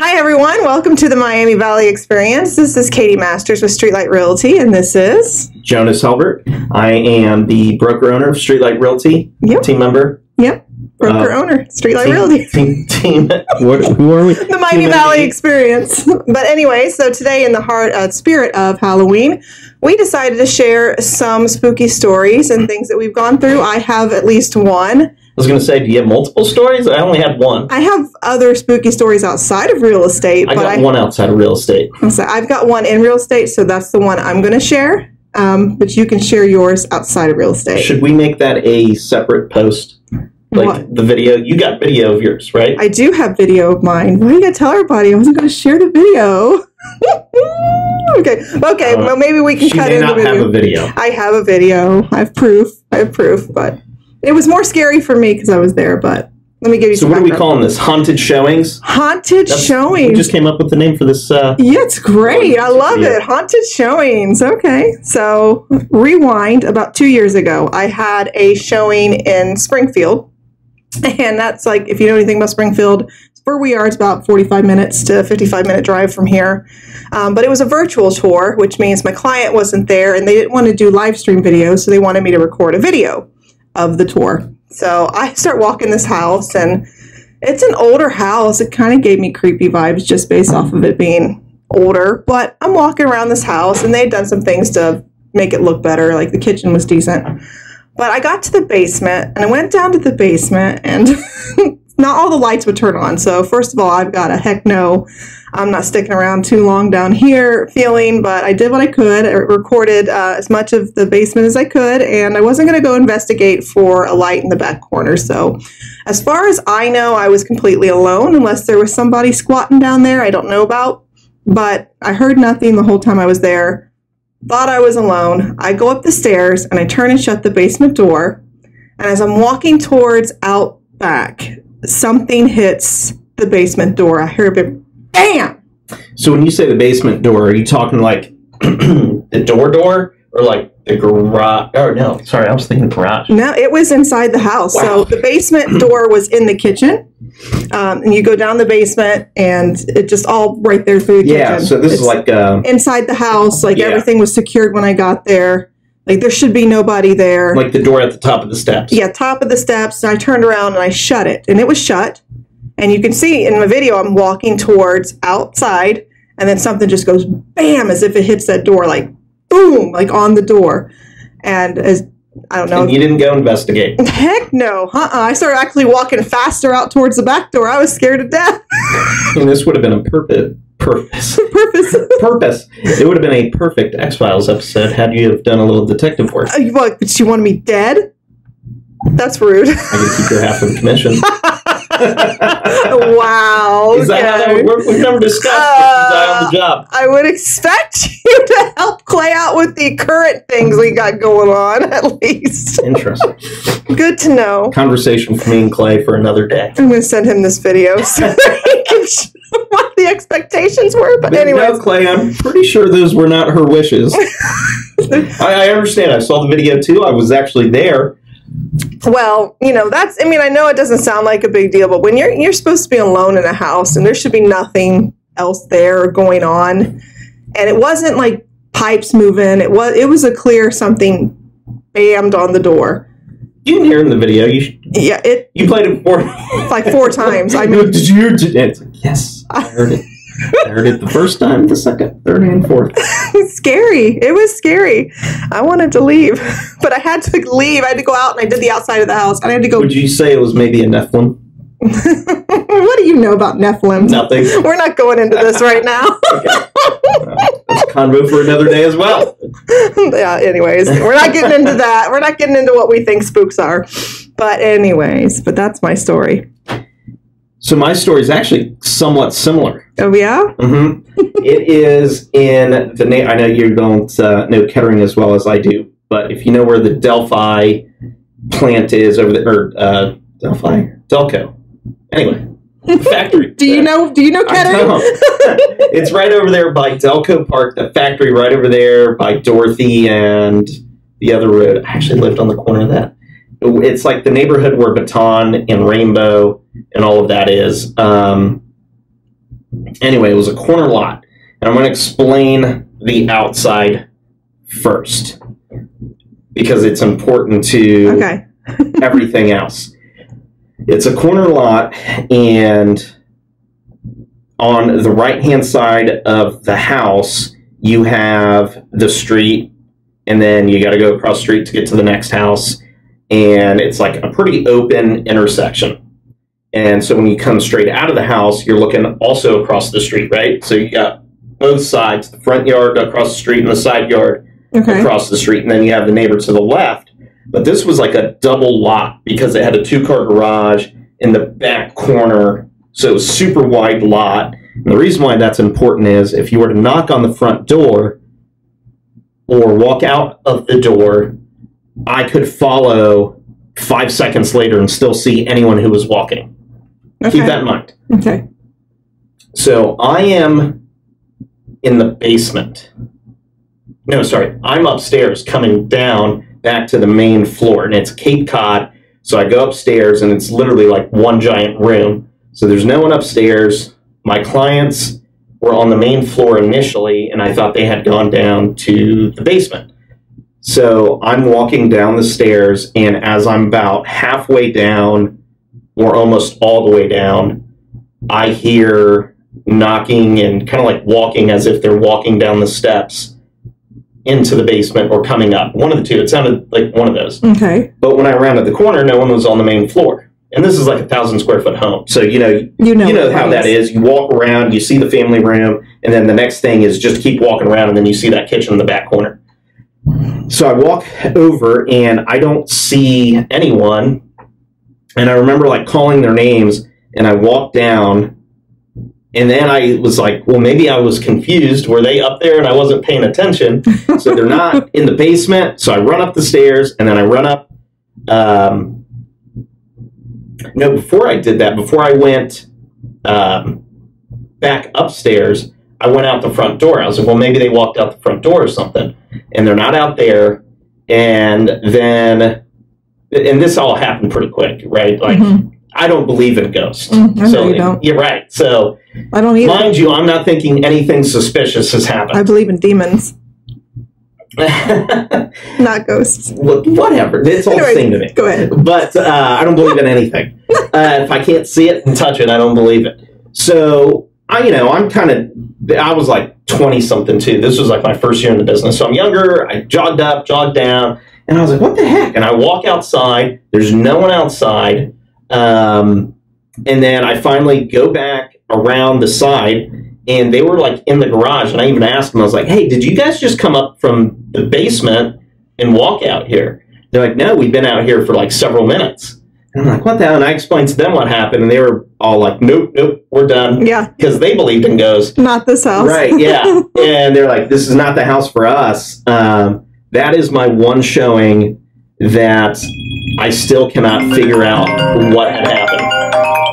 Hi everyone, welcome to the Miami Valley Experience. This is Katie Masters with Streetlight Realty, and this is Jonas Helbert. I am the broker owner of Streetlight Realty. Yep. Team member. Yep. Broker owner, Streetlight Realty. Team. Who are we? The Miami Valley Experience. But anyway, so today in the spirit of Halloween, we decided to share some spooky stories and things that we've gone through. I have at least one. I was going to say, do you have multiple stories? I only had one. I have other spooky stories outside of real estate. I got one outside of real estate. So I've got one in real estate, so that's the one I'm going to share. But you can share yours outside of real estate. Should we make that a separate post? Like what? The video? You got video of yours, right? I do have video of mine. Why do you got to tell everybody? I wasn't going to share the video. Okay. Well, maybe we can cut in the video. Have a video. I have a video. I have proof, but it was more scary for me because I was there, but let me give you some background. So what are we calling this? Haunted showings? Haunted showings. We just came up with the name for this. Yeah, it's great. I love it. Haunted showings. Okay. So rewind about 2 years ago. I had a showing in Springfield. And that's like, if you know anything about Springfield, where we are, it's about 45 minutes to 55-minute drive from here. But it was a virtual tour, which means my client wasn't there and they didn't want to do live stream videos. So they wanted me to record a video of the tour. So I start walking this house, and it's an older house. It kind of gave me creepy vibes just based off of it being older. But I'm walking around this house, and they'd done some things to make it look better. Like the kitchen was decent. But I got to the basement, and I went down to the basement, and not all the lights would turn on. So first of all, I've got a heck no, I'm not sticking around too long down here feeling, but I did what I could. I recorded as much of the basement as I could, and I wasn't going to go investigate for a light in the back corner. So as far as I know, I was completely alone, unless there was somebody squatting down there I don't know about. But I heard nothing the whole time I was there. Thought I was alone. I go up the stairs, and I turn and shut the basement door. And as I'm walking towards out back, something hits the basement door. I hear a big bam! So when you say the basement door, are you talking like the door, or like the garage? Oh, no. Sorry, I was thinking garage. No, it was inside the house. Wow. So the basement door was in the kitchen. And you go down the basement, and it just all right there through the kitchen. Yeah, so this is like inside the house. Like everything was secured when I got there. Like there should be nobody there. Like the door at the top of the steps. Yeah, top of the steps. I turned around and I shut it, and it was shut. And you can see in my video, I'm walking towards outside, and then something just goes bam, as if it hits that door, like boom, like on the door. And as I don't know. And you didn't go investigate. Heck no. I started actually walking faster out towards the back door. I was scared to death. And this would have been a purpose. It would have been a perfect X-Files episode had you have done a little detective work. What, but you want me dead? That's rude. I can keep your half of the commission. Wow. Is that how that would work? We've never discussed if you die on the job. I would expect you to help Clay out with the current things we got going on, at least. Interesting. Good to know. Conversation for me and Clay for another day. I'm going to send him this video so he can show what the expectations were. But anyway. No, Clay, I'm pretty sure those were not her wishes. I understand. I saw the video too. I was actually there. Well, you know, I mean, I know it doesn't sound like a big deal, but when you're supposed to be alone in a house and there should be nothing else there going on, and it wasn't like pipes moving, it was a clear something bammed on the door. You didn't hear in the video. You played it like 4 times. I mean, did you hear it? It's like, yes, I heard it. I heard it the first time, the second, third, and fourth. Scary. It was scary. I wanted to leave, but I had to leave. I had to go out, and I did the outside of the house. I had to go. Would you say it was maybe a Nephilim? What do you know about Nephilim? Nothing. We're not going into this right now. That's a convo for another day as well. Yeah, anyways, we're not getting into that. We're not getting into what we think spooks are. But anyways, that's my story. So my story is actually somewhat similar. Oh, yeah? Mm-hmm. It is in the I know you don't know Kettering as well as I do, but if you know where the Delphi plant is over there, or Delco. Anyway, the factory. Do you know Kettering? It's right over there by Delco Park, the factory right over there by Dorothy and the other road. I actually lived on the corner of that. It's like the neighborhood where Baton and Rainbow and all of that is. Anyway, it was a corner lot. And I'm going to explain the outside first because it's important to everything else. It's a corner lot, and on the right-hand side of the house, you have the street, and then you got to go across the street to get to the next house, and it's like a pretty open intersection. And so when you come straight out of the house, you're looking also across the street, right? So you got both sides, the front yard across the street and the side yard across the street, and then you have the neighbor to the left. But this was like a double lot because it had a 2-car garage in the back corner, so it was a super wide lot. And the reason why that's important is if you were to knock on the front door or walk out of the door, I could follow 5 seconds later and still see anyone who was walking. Keep that in mind. Okay. So I am in the basement. No, sorry. I'm upstairs coming down back to the main floor, and it's Cape Cod. So I go upstairs, and it's literally like one giant room. So there's no one upstairs. My clients were on the main floor initially, and I thought they had gone down to the basement. So I'm walking down the stairs, and as I'm about halfway down, or almost all the way down, I hear knocking and kind of like walking as if they're walking down the steps into the basement or coming up. One of the two. It sounded like one of those. Okay. But when I rounded the corner, no one was on the main floor. And this is like a 1,000-square-foot home. So, you know how that is. You walk around, you see the family room, and then the next thing is just keep walking around, and then you see that kitchen in the back corner. So I walk over, and I don't see anyone. And I remember like calling their names, and I walked down, and then I was like, well, maybe I was confused. Were they up there and I wasn't paying attention? So they're not in the basement. So I run up the stairs, and then I run up. No, before I did that, before I went back upstairs, I went out the front door. I was like, well, maybe they walked out the front door or something. And they're not out there. And then... And this all happened pretty quick, right? Like, I don't believe in ghosts. So you don't. You're right. So, I don't either. Mind you, I'm not thinking anything suspicious has happened. I believe in demons. Not ghosts. Whatever. It's all the same to me. Go ahead. But I don't believe in anything. If I can't see it and touch it, I don't believe it. So, I was like 20-something too. This was like my first year in the business. So I'm younger. I jogged up, jogged down. And I was like, what the heck? And I walk outside. There's no one outside. And then I finally go back around the side, and they were like in the garage. And I even asked them, I was like, hey, did you guys just come up from the basement and walk out here? They're like, no, we've been out here for like several minutes. And I'm like, what the hell? And I explained to them what happened, and they were all like, nope, we're done. Yeah. Because they believed in ghosts. Not this house. Right, yeah. And they're like, this is not the house for us. That is my one showing that I still cannot figure out what had happened.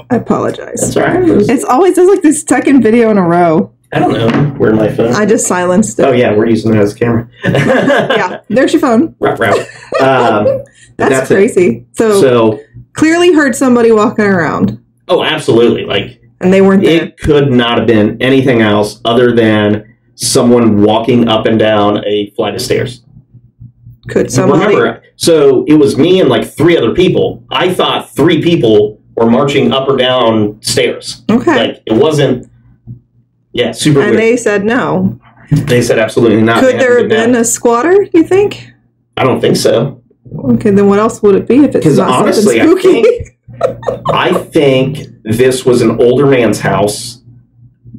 I apologize. That's all right. It's always like the second video in a row. I don't know. Where my phone? I just silenced it. Oh, yeah. We're using it as a camera. Yeah. There's your phone. Right. That's crazy. So clearly heard somebody walking around. Oh, absolutely. And they weren't there. It could not have been anything else other than someone walking up and down a flight of stairs. Could somebody? Remember, so it was me and like 3 other people. I thought 3 people were marching up or down stairs. Okay. It wasn't, super weird. And they said no. They said absolutely not. Could there have been a squatter, you think? I don't think so. Okay, then what else would it be if it's not honestly, something spooky? I think this was an older man's house,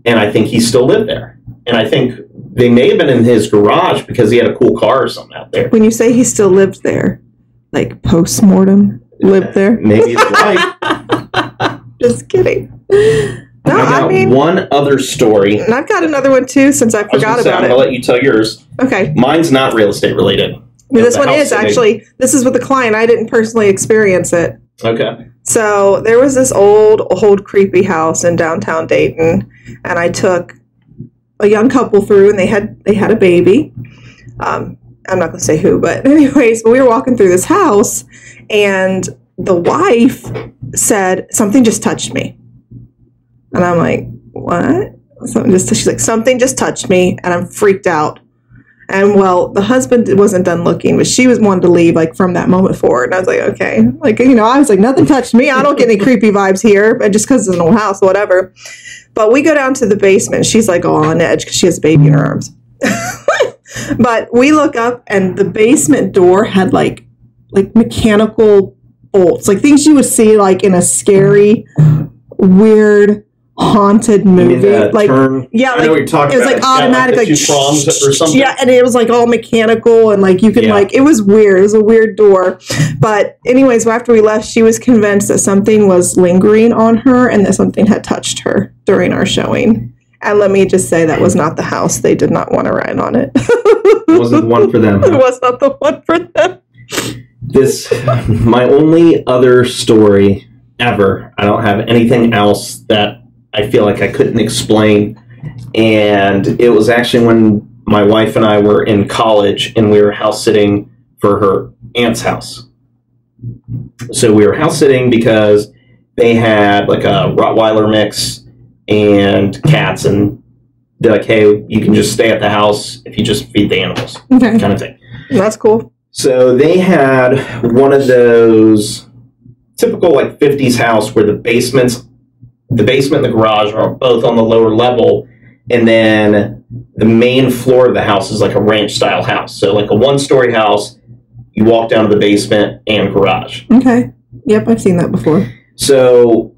and I think he still lived there. And I think they may have been in his garage because he had a cool car or something out there. When you say he still lived there, like post-mortem lived there? Maybe his wife. Just kidding. No, I mean, one other story. And I've got another one too, since I forgot about it. I'm going to let you tell yours. Okay. Mine's not real estate related. This one is actually. This is with a client. I didn't personally experience it. Okay. So there was this old creepy house in downtown Dayton, and I took a young couple through, and they had a baby. I'm not going to say who, but anyways, we were walking through this house, and the wife said, something just touched me. And I'm like, what? she's like, something just touched me, and I'm freaked out. And well, the husband wasn't done looking, but she was wanting to leave like from that moment forward. And I was like, okay, like, you know, I was like, nothing touched me. I don't get any creepy vibes here, but just because it's an old house, whatever. But we go down to the basement. She's like all on edge because she has a baby in her arms. But we look up, and the basement door had like mechanical bolts, like things you would see like in a scary, weird, haunted movie. Like, yeah, I know what you're talking it was about. like automatic, like proms or something. Yeah, and it was like all mechanical, and like you could like, it was weird. It was a weird door. But anyways, after we left, she was convinced that something was lingering on her and that something had touched her during our showing. And let me just say, that was not the house. They did not want to ride on it. It wasn't the one for them. It was not the one for them. My only other story ever, I don't have anything else that I feel like I couldn't explain. And it was actually when my wife and I were in college, and we were house sitting for her aunt's house. So we were house sitting because they had like a Rottweiler mix and cats, and they're like, hey, you can just stay at the house if you just feed the animals, kind of thing. That's cool. So they had one of those typical like 50s house where the basement and the garage are both on the lower level, and then the main floor of the house is like a ranch style house. So like a 1-story house, you walk down to the basement and garage. Okay. Yep, I've seen that before. So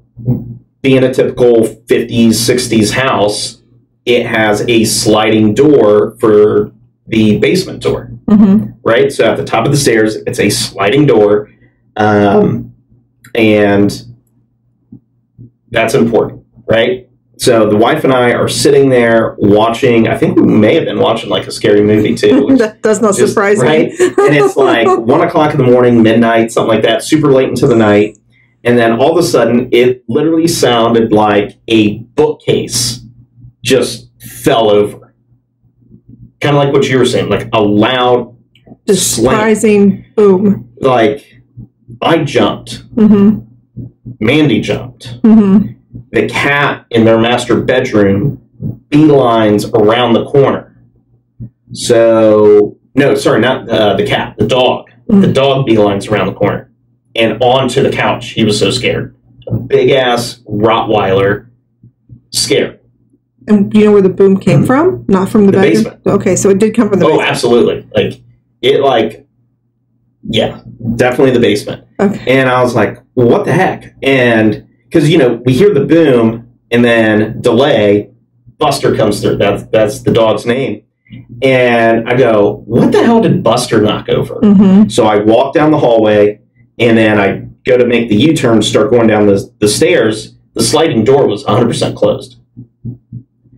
being a typical 50s, 60s house, it has a sliding door for the basement door, right? So at the top of the stairs, it's a sliding door, and that's important, right? So the wife and I are sitting there watching, I think we may have been watching like a scary movie too. That does not surprise me. And it's like 1 o'clock in the morning, midnight, something like that, super late into the night. And then all of a sudden, it literally sounded like a bookcase just fell over. Kind of like what you were saying, like a loud, surprising boom. Like, I jumped. Mandy jumped. The cat in their master bedroom beelines around the corner. So, no, sorry, not the cat, the dog. The dog beelines around the corner and onto the couch. He was so scared. A big-ass Rottweiler scared. And do you know where the boom came from? Not from the bedroom? Basement. Okay, so it did come from the basement. Oh, absolutely. Like, it like, yeah, definitely the basement. Okay. And I was like, well, what the heck? And because, you know, we hear the boom and then delay, Buster comes through. That's the dog's name. And I go, what the hell did Buster knock over? So I walk down the hallway, and then I go to make the U-turn, start going down the stairs. The sliding door was 100% closed.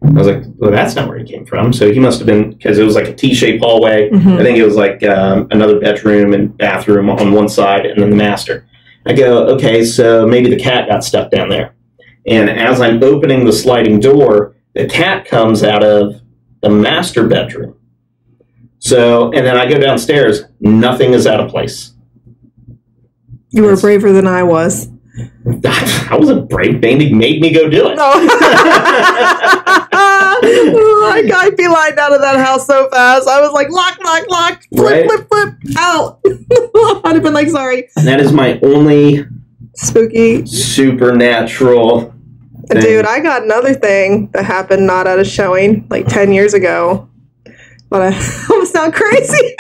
I was like, well, that's not where he came from. So he must have been, because it was like a T-shaped hallway. I think it was like another bedroom and bathroom on one side, and then the master. I go, okay, so maybe the cat got stuck down there. And as I'm opening the sliding door, the cat comes out of the master bedroom. So, and then I go downstairs, nothing is out of place. You were braver than I was. I wasn't brave. Mandy made me go do it. I got beeline out of that house so fast. I was like, lock, flip, flip, out. I'd have been like, sorry. That is my only spooky supernatural thing. Dude, I got another thing that happened not at a showing like 10 years ago. But I almost sound crazy.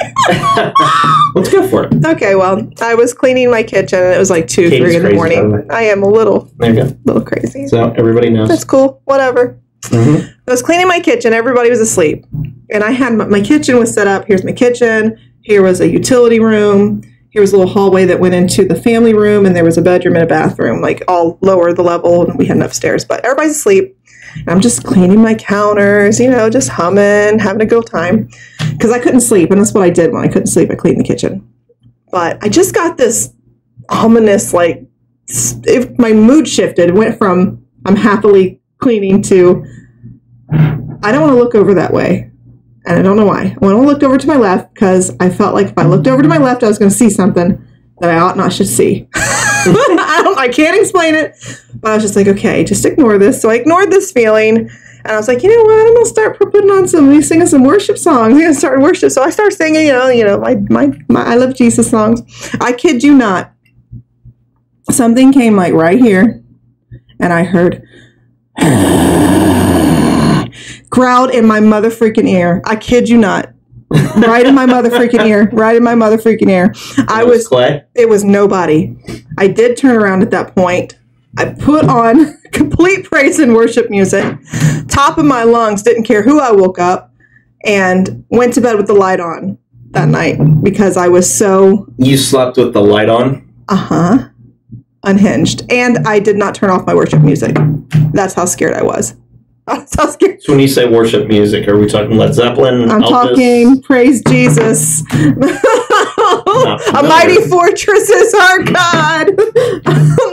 Let's go for it. Okay, well, I was cleaning my kitchen, and it was like 2, 3 in the morning. I am a little crazy. So everybody knows. That's cool. Whatever. I was cleaning my kitchen. Everybody was asleep. And I had my kitchen was set up. Here's my kitchen. Here was a utility room. Here was a little hallway that went into the family room, and there was a bedroom and a bathroom, like all lower the level, and we had an upstairs. But everybody's asleep. And I'm just cleaning my counters, you know, just humming, having a good time. Because I couldn't sleep, and that's what I did when I couldn't sleep. I cleaned the kitchen. But I just got this ominous, like, if my mood shifted. It went from I'm happily cleaning to I don't want to look over that way. And I don't know why. I want to look over to my left because I felt like if I looked over to my left, I was going to see something that I ought not should see. I can't explain it, but I was just like, okay, just ignore this. So I ignored this feeling, And I was like, you know what? I'm gonna start putting on singing some worship songs. I'm gonna start worship. So I started singing, my I Love Jesus songs. I kid you not. Something came like right here, and I heard growled in my mother freaking ear. I kid you not. Right in my mother freaking ear. Right in my mother freaking ear. It was nobody. I did turn around at that point. I put on complete praise and worship music, top of my lungs, didn't care who I woke up, and went to bed with the light on that night because I was so... You slept with the light on? Uh-huh. Unhinged. And I did not turn off my worship music. That's how scared I was. So when you say worship music, are we talking Led Zeppelin? I'm talking Praise Jesus. A mighty fortress is our God.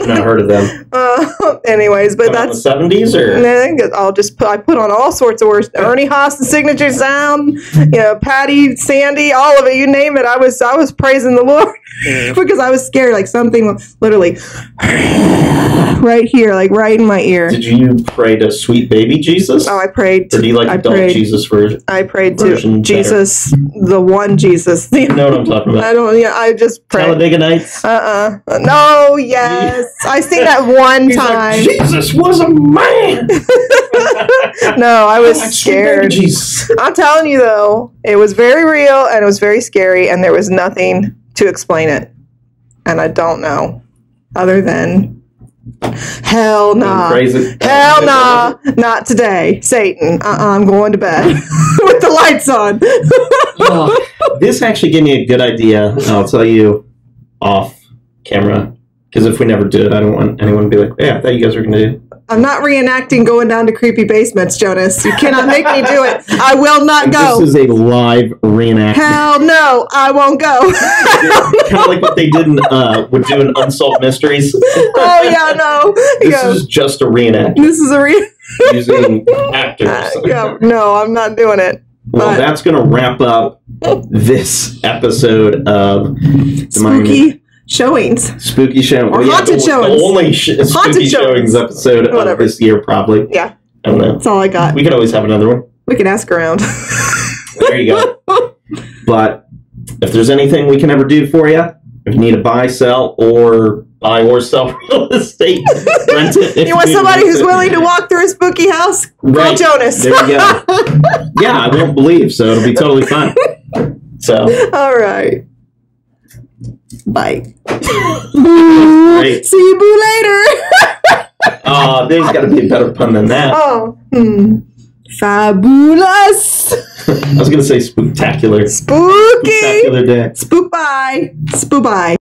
Not heard of them. Anyways, but that's the 70s, or I put on all sorts of words. Ernie Haas, the Signature Sound, Patty, Sandy, all of it. You name it. I was praising the Lord because I was scared. Like something literally right here, like right in my ear. Did you pray to Sweet Baby Jesus? Oh, I prayed. Or do you like adult Jesus version? I prayed to Jesus, the one Jesus. You know what I'm talking about? I just prayed. Talladega Nights? No, yes. I sing that one time. Like, Jesus was a man. No, I was scared. I'm telling you, though, it was very real and it was very scary, and there was nothing to explain it. And I don't know other than hell nah. Hell nah. Not today. Satan. I'm going to bed with the lights on. This actually gave me a good idea. I'll tell you off camera. Because if we never do it, I don't want anyone to be like, "Hey, I thought you guys were going to do it." I'm not reenacting going down to creepy basements, Jonas. You cannot make me do it. I will not go. This is a live reenactment. Hell no, I won't go. Kind of like what they did would do in Unsolved Mysteries. Oh, yeah, no. This is just a reenactment. This is a using actors. No, I'm not doing it. Well, that's going to wrap up this episode of Spooky Showings. Spooky Showings. Or Haunted Showings. The only Spooky Showings episode of this year, probably. Yeah. I don't know. That's all I got. We could always have another one. We can ask around. There you go. But if there's anything we can ever do for you, if you need to buy, sell, or sell real estate, rent it. You want somebody who's willing to walk through a spooky house? Call Jonas. There you go. Yeah, I won't believe, so it'll be totally fine. So. All right. Bye. Great. See you boo later. There's got to be a better pun than that. Fabulous. I was going to say spooktacular. Spooky. Spectacular day. Spook bye. Spook bye.